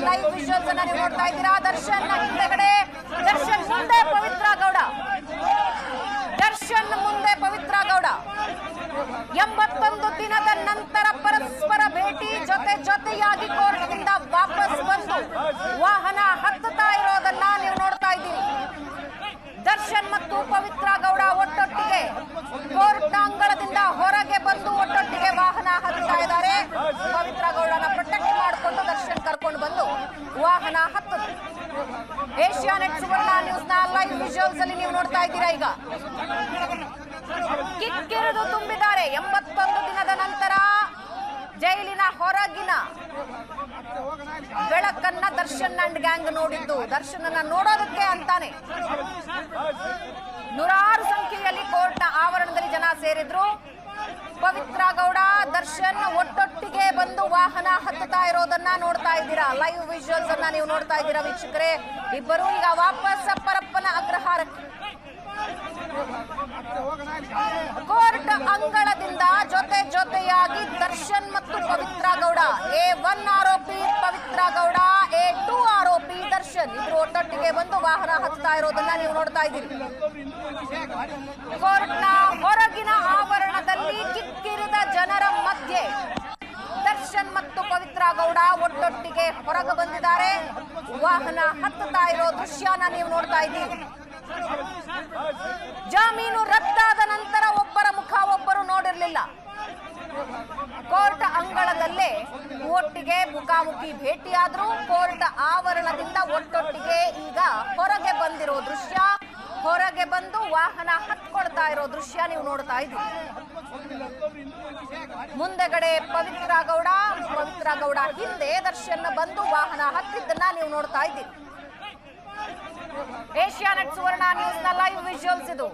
Live visuals ಅನ್ನ ನೀವು ನೋಡ್ತಾ ಇದ್ದೀರಾ. ದರ್ಶನ್ ಹಿಂದೆಗಡೆ, ದರ್ಶನ್ ಮುಂದೆ ಪವಿತ್ರ ಗೌಡ, ದರ್ಶನ್ ಮುಂದೆ ಪವಿತ್ರ ಗೌಡ. 81 ದಿನದ ನಂತರ ಪರಸ್ಪರ ಭೇಟಿ, ಜೊತೆಯಾಗಿ ಕೋರ್ಟ್ನಿಂದ ವಾಪಸ್ ಬಂದು ವಾಹನ ಹತ್ತುತ್ತಾ ಇರೋದನ್ನ ನೀವು ನೋಡ್ತಾ ಇದ್ದೀರಿ. ದರ್ಶನ್ ಮತ್ತು ಪವಿತ್ರ ಗೌಡ ಒಟ್ಟೊಟ್ಟಿಗೆ ಕೋರ್ಟ್ ಅಂಗಳದಿಂದ ಹೊರಗೆ ಬಂದು ಒಟ್ಟೊಟ್ಟಿಗೆ ವಾಹನ ಹತ್ತುತ್ತಾ ಇದ್ದಾರೆ. ಪವಿತ್ರ ಗೌಡನ ಪ್ರೊಟೆಕ್ಟ್ ಮಾಡಿಕೊಂಡು ದರ್ಶನ್ ಕರ್ಕೊಂಡು ಬಂದು ವಾಹನ ಹತ್ತುತ್ತೆ. ಏಷ್ಯಾನೆಟ್ ಸುವರ್ಣ ನ್ಯೂಸ್ ನ ಲೈವ್ ವಿಜುವಲ್ಸ್ ಅಲ್ಲಿ ನೀವು ನೋಡ್ತಾ ಇದ್ದೀರಾ. ಈಗ ಕಿಕ್ಕಿರಿದು ತುಂಬಿದ್ದಾರೆ. 81 ದಿನದ ನಂತರ ಜೈಲಿನ ಹೊರಗಿನ ಬೆಳಕನ್ನ ದರ್ಶನ್ ಅಂಡ್ ಗ್ಯಾಂಗ್ ನೋಡಿದ್ದು, ದರ್ಶನನ್ನ ನೋಡೋದಕ್ಕೆ ಅಂತಾನೆ ನೂರಾರು ಸಂಖ್ಯೆಯಲ್ಲಿ ಕೋರ್ಟ್ನ ಆವರಣದಲ್ಲಿ ಜನ ಸೇರಿದ್ರು. ಪವಿತ್ರ ಗೌಡ, ದರ್ಶನ್ ಒಟ್ಟೊಟ್ಟಿಗೆ ಬಂದು ವಾಹನ ಹತ್ತುತ್ತಾ ಇರೋದನ್ನ ನೋಡ್ತಾ ಇದ್ದೀರಾ. ಲೈವ್ ವಿಜುವಲ್ಸ್ ಅನ್ನ ನೀವು ನೋಡ್ತಾ ಇದ್ದೀರಾ ವೀಕ್ಷಕರೇ. ಇಬ್ಬರು ಈಗ ವಾಪಸ್ ಪರಪ್ಪನ ಅಗ್ರಹಾರಕ್ಕೆ ಕೋರ್ಟ್ ಅಂಗಳದಿಂದ ಜೊತೆಯಾಗಿ ದರ್ಶನ್ ಮತ್ತು ಪವಿತ್ರ ಗೌಡ, A1 ಆರೋಪಿ ಪವಿತ್ರ ಗೌಡ, A2 ಆರೋಪಿ ದರ್ಶನ್, ಇಬ್ರು ಒಟ್ಟೊಟ್ಟಿಗೆ ಬಂದು ವಾಹನ ಹತ್ತಾ ಇರೋದನ್ನ ನೀವು ನೋಡ್ತಾ ಇದ್ದೀರಿ. ಕೋರ್ಟ್ನ ಹೊರಗಿನ ಆವರಣದಲ್ಲಿ ಕಿಕ್ಕಿರಿದ ಜನರ ಮಧ್ಯೆ ದರ್ಶನ್ ಮತ್ತು ಪವಿತ್ರ ಗೌಡ ಒಟ್ಟೊಟ್ಟಿಗೆ ಹೊರಗೆ ಬಂದಿದ್ದಾರೆ. ವಾಹನ ಹತ್ತುತ್ತಾ ಇರೋ ದೃಶ್ಯನ ನೀವು ನೋಡ್ತಾ ಇದ್ದೀರಿ. ಜಾಮೀನು ರದ್ದಾದ ನಂತರ ಒಬ್ಬರ ಮುಖ ಒಬ್ಬರು ನೋಡಿರಲಿಲ್ಲ. ಕೋರ್ಟ್ ಅಂಗಳದಲ್ಲೇ ಒಟ್ಟಿಗೆ ಮುಖಾಮುಖಿ ಭೇಟಿಯಾದ್ರು. ಕೋರ್ಟ್ ಆವರಣದಿಂದ ಒಟ್ಟೊಟ್ಟಿಗೆ ಈಗ ಹೊರಗೆ ಬಂದಿರೋ ದೃಶ್ಯ, ಹೊರಗೆ ಬಂದು ವಾಹನ ಹತ್ಕೊಳ್ತಾ ಇರೋ ದೃಶ್ಯ ನೀವು ನೋಡ್ತಾ ಇದ್ದೀರಿ. ಮುಂದೆಗಡೆ ಪವಿತ್ರ ಗೌಡ ಹಿಂದೆ ದರ್ಶನ್ ಬಂದು ವಾಹನ ಹತ್ತಿದ್ದನ್ನ ನೀವು ನೋಡ್ತಾ ಇದ್ದೀರಿ. ಏಷ್ಯಾನೆಟ್ ಸುವರ್ಣ ನ್ಯೂಸ್ ನ ಲೈವ್ ವಿಜುವಲ್ಸ್ ಇದು.